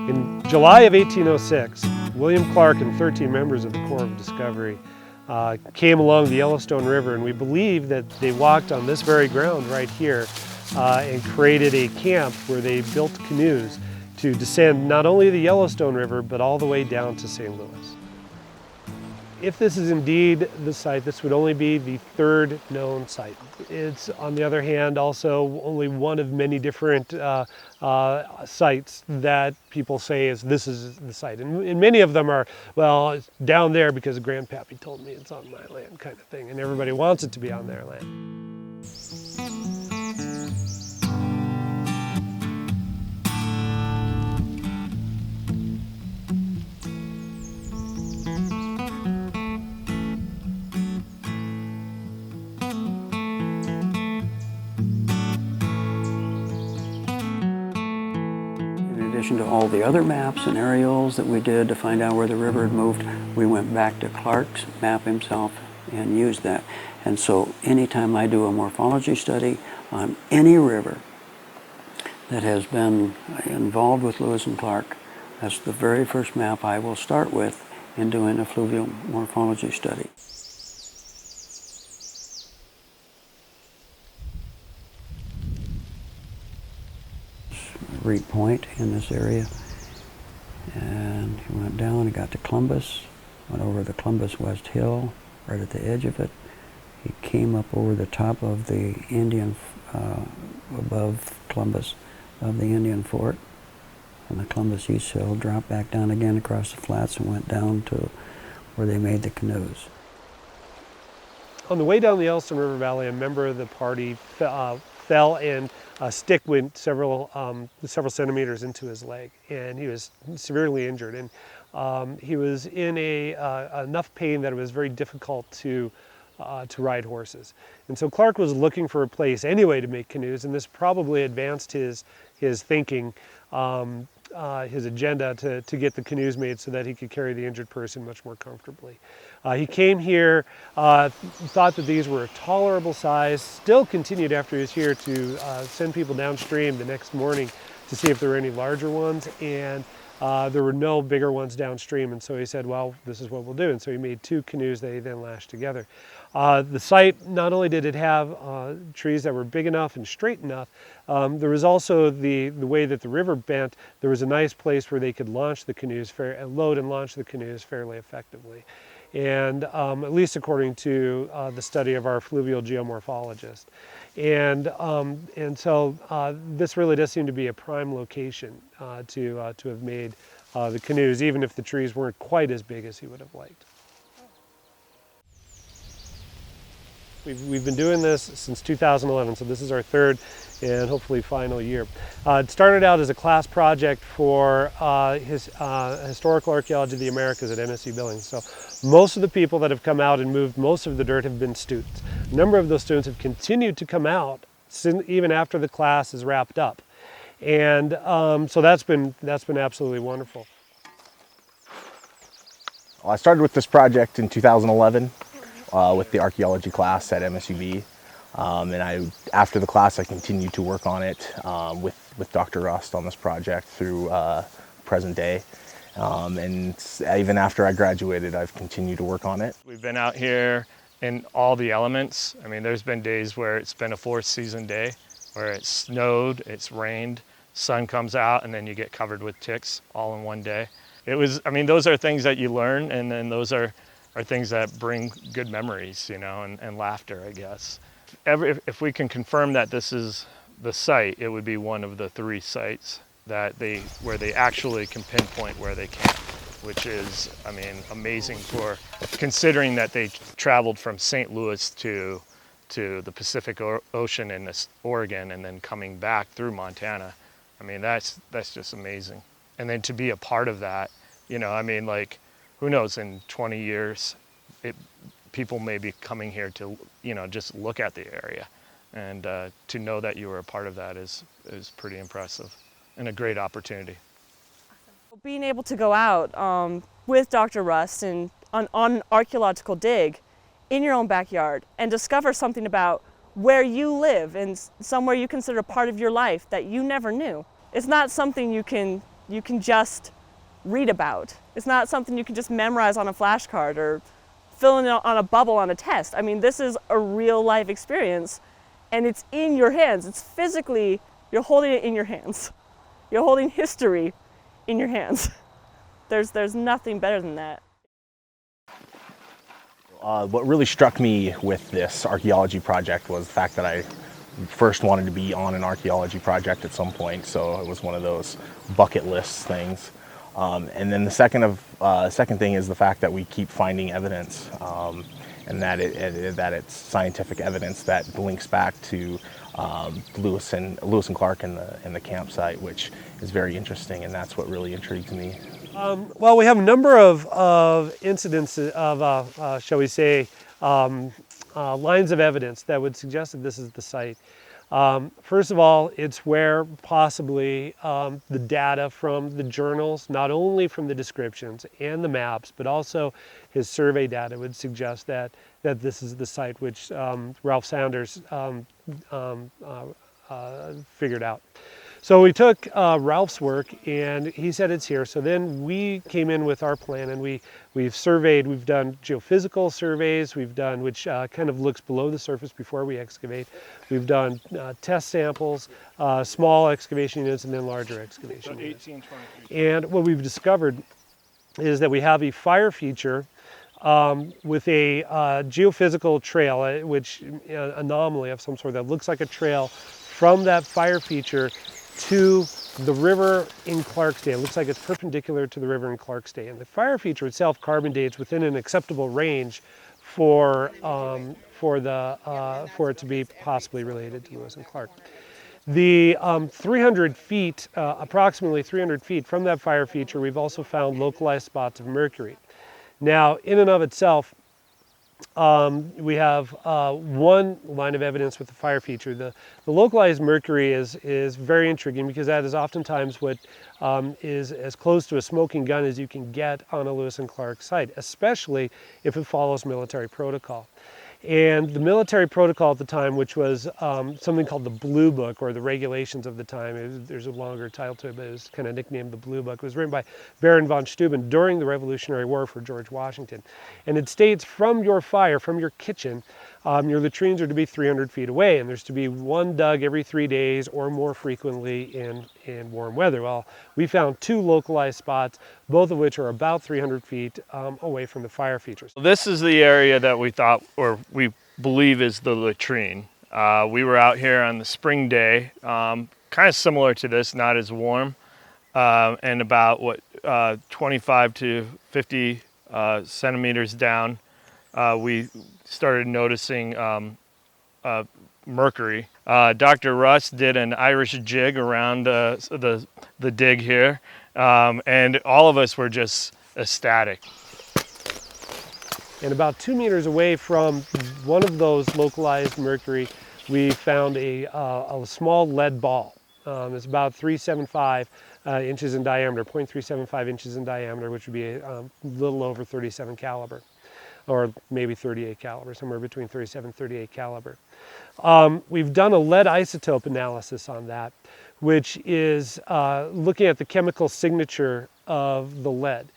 In July of 1806, William Clark and 13 members of the Corps of Discovery came along the Yellowstone River, and we believe that they walked on this very ground right here and created a camp where they built canoes to descend not only the Yellowstone River, but all the way down to St. Louis. If this is indeed the site, this would only be the third known site. It's, on the other hand, also only one of many different sites that people say this is the site. And many of them are, well, it's down there because Grandpappy told me it's on my land kind of thing, and everybody wants it to be on their land. In addition to all the other maps and aerials that we did to find out where the river had moved, we went back to Clark's map himself and used that. And so anytime I do a morphology study on any river that has been involved with Lewis and Clark, that's the very first map I will start with in doing a fluvial morphology study. Reed Point in this area, and he went down and got to Columbus, went over the Columbus West Hill, right at the edge of it. He came up over the top of the Indian, above Columbus, of the Indian fort, and the Columbus East Hill, dropped back down again across the flats and went down to where they made the canoes. On the way down the Yellowstone River Valley, a member of the party fell and a stick went several centimeters into his leg, and he was severely injured. And he was in enough pain that it was very difficult to ride horses. And so Clark was looking for a place anyway to make canoes, and this probably advanced his thinking, his agenda to get the canoes made so that he could carry the injured person much more comfortably. He came here, thought that these were a tolerable size, still continued after he was here to send people downstream the next morning to see if there were any larger ones, and there were no bigger ones downstream, and so he said, well, this is what we'll do. And so he made 2 canoes that he then lashed together. The site, not only did it have trees that were big enough and straight enough, there was also the way that the river bent. There was a nice place where they could launch the canoes, load and launch the canoes fairly effectively. And at least according to the study of our fluvial geomorphologist. And so this really does seem to be a prime location to have made the canoes, even if the trees weren't quite as big as he would have liked. We've been doing this since 2011, so this is our third and hopefully final year. It started out as a class project for historical archaeology of the Americas at MSU Billings. So most of the people that have come out and moved most of the dirt have been students. A number of those students have continued to come out even after the class is wrapped up. And so that's been absolutely wonderful. Well, I started with this project in 2011 with the archaeology class at MSUB. And after the class, I continued to work on it with Dr. Rust on this project through present day. And even after I graduated, I've continued to work on it. We've been out here in all the elements. I mean, there's been days where it's been a 4th season day, where it's snowed, it's rained, sun comes out, and then you get covered with ticks all in one day. I mean, those are things that you learn, and then those are things that bring good memories, you know, and laughter, I guess. If we can confirm that this is the site, it would be one of the 3 sites where they actually can pinpoint where they camp, which is, I mean, amazing for considering that they traveled from St. Louis to the Pacific Ocean in Oregon and then coming back through Montana. I mean, that's just amazing. And then to be a part of that, you know, I mean, like, who knows, in 20 years, people may be coming here to, you know, just look at the area. And to know that you were a part of that is pretty impressive and a great opportunity. Awesome. Being able to go out with Dr. Rust and on an archaeological dig in your own backyard and discover something about where you live and somewhere you consider part of your life that you never knew. It's not something you can you can just read about. It's not something you can just memorize on a flashcard or fill in on a bubble on a test. I mean, this is a real life experience, and it's in your hands. It's physically, you're holding it in your hands. You're holding history in your hands. There's nothing better than that. What really struck me with this archaeology project was the fact that I first wanted to be on an archaeology project at some point, so it was one of those bucket list things. And then the second thing is the fact that we keep finding evidence, and that it's scientific evidence that links back to Lewis and Clark and the campsite, which is very interesting, and that's what really intrigues me. Well, we have a number of incidents of, shall we say, lines of evidence that would suggest that this is the site. First of all, it's where possibly the data from the journals, not only from the descriptions and the maps, but also his survey data would suggest that this is the site which Ralph Sanders figured out. So we took Ralph's work and he said it's here. So then we came in with our plan and we've surveyed, we've done geophysical surveys, we've done, which kind of looks below the surface before we excavate. We've done test samples, small excavation units and then larger excavation units. 18, 23. And what we've discovered is that we have a fire feature with a geophysical trail, which anomaly of some sort that looks like a trail from that fire feature to the river in Clarksday. It looks like it's perpendicular to the river in Clarksday. And the fire feature itself carbon dates within an acceptable range for it to be possibly related to Lewis and Clark. The 300 feet, approximately 300 feet from that fire feature, we've also found localized spots of mercury. Now, in and of itself, we have one line of evidence with the fire feature. The localized mercury is very intriguing because that is oftentimes what is as close to a smoking gun as you can get on a Lewis and Clark site, especially if it follows military protocol. And the military protocol at the time, which was something called the Blue Book, or the regulations of the time, there's a longer title to it, but it was kind of nicknamed the Blue Book. It was written by Baron von Steuben during the Revolutionary War for George Washington. And it states from your fire, from your kitchen, your latrines are to be 300 feet away, and there's to be one dug every 3 days or more frequently in warm weather. Well, we found 2 localized spots, both of which are about 300 feet away from the fire features. This is the area that we thought, or we believe, is the latrine. We were out here on the spring day, kind of similar to this, not as warm, and about 25 to 50 centimeters down, we started noticing mercury. Dr. Russ did an Irish jig around the dig here, and all of us were just ecstatic. And about 2 meters away from one of those localized mercury, we found a small lead ball. It's about 375 inches in diameter, 0.375 inches in diameter, which would be a little over 37 caliber, or maybe 38 caliber, somewhere between 37 and 38 caliber. We've done a lead isotope analysis on that, which is looking at the chemical signature of the lead.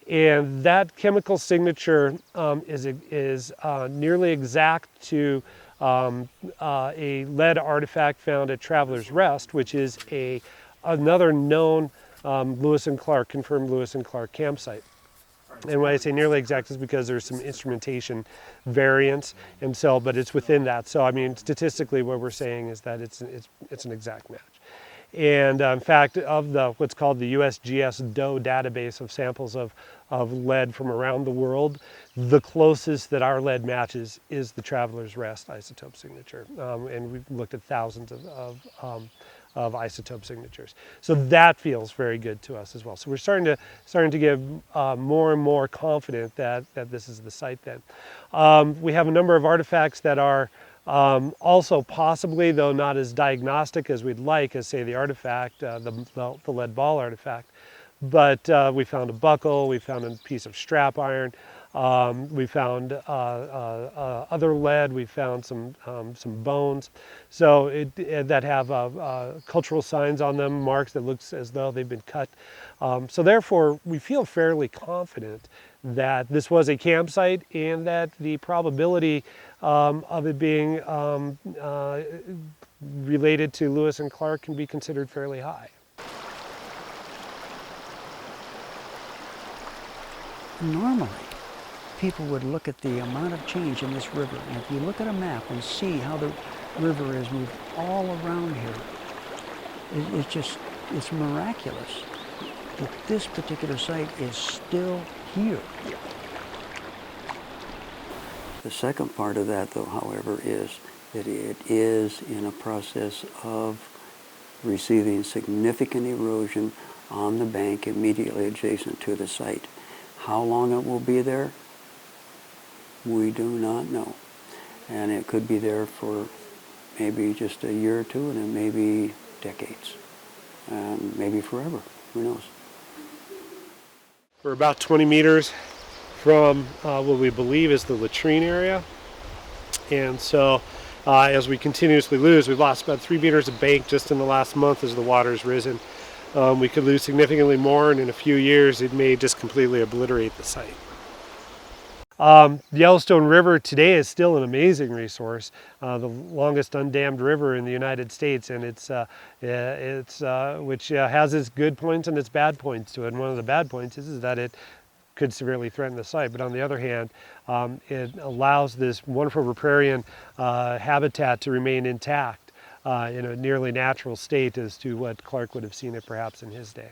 And that chemical signature is nearly exact to a lead artifact found at Traveler's Rest, which is another known Lewis and Clark, confirmed Lewis and Clark campsite. And when I say nearly exact, is because there's some instrumentation variance, and so, but it's within that. So I mean, statistically, what we're saying is that it's an exact match. And in fact, of what's called the USGS DOE database of samples of lead from around the world, the closest that our lead matches is the Traveler's Rest isotope signature. And we've looked at thousands of isotope signatures. So that feels very good to us as well. So we're starting to get more and more confident that this is the site then. We have a number of artifacts that are also possibly, though not as diagnostic as we'd like, as say the artifact, the lead ball artifact. But we found a buckle, we found a piece of strap iron. We found other lead. We found some bones, so that have cultural signs on them, marks that looks as though they've been cut. So therefore, we feel fairly confident that this was a campsite and that the probability of it being related to Lewis and Clark can be considered fairly high. Normally, people would look at the amount of change in this river, and if you look at a map and see how the river has moved all around here, it's miraculous that this particular site is still here. The second part of that, though, however, is that it is in a process of receiving significant erosion on the bank immediately adjacent to the site. How long it will be there, we do not know. And it could be there for maybe just a year or two, and it may be decades, and maybe forever, who knows. We're about 20 meters from what we believe is the latrine area. And so as we continuously lose, we've lost about 3 meters of bank just in the last month as the water's risen. We could lose significantly more, and in a few years it may just completely obliterate the site. The Yellowstone River today is still an amazing resource, the longest undammed river in the United States, and which has its good points and its bad points to it. And one of the bad points is that it could severely threaten the site. But on the other hand, it allows this wonderful riparian habitat to remain intact in a nearly natural state as to what Clark would have seen it perhaps in his day.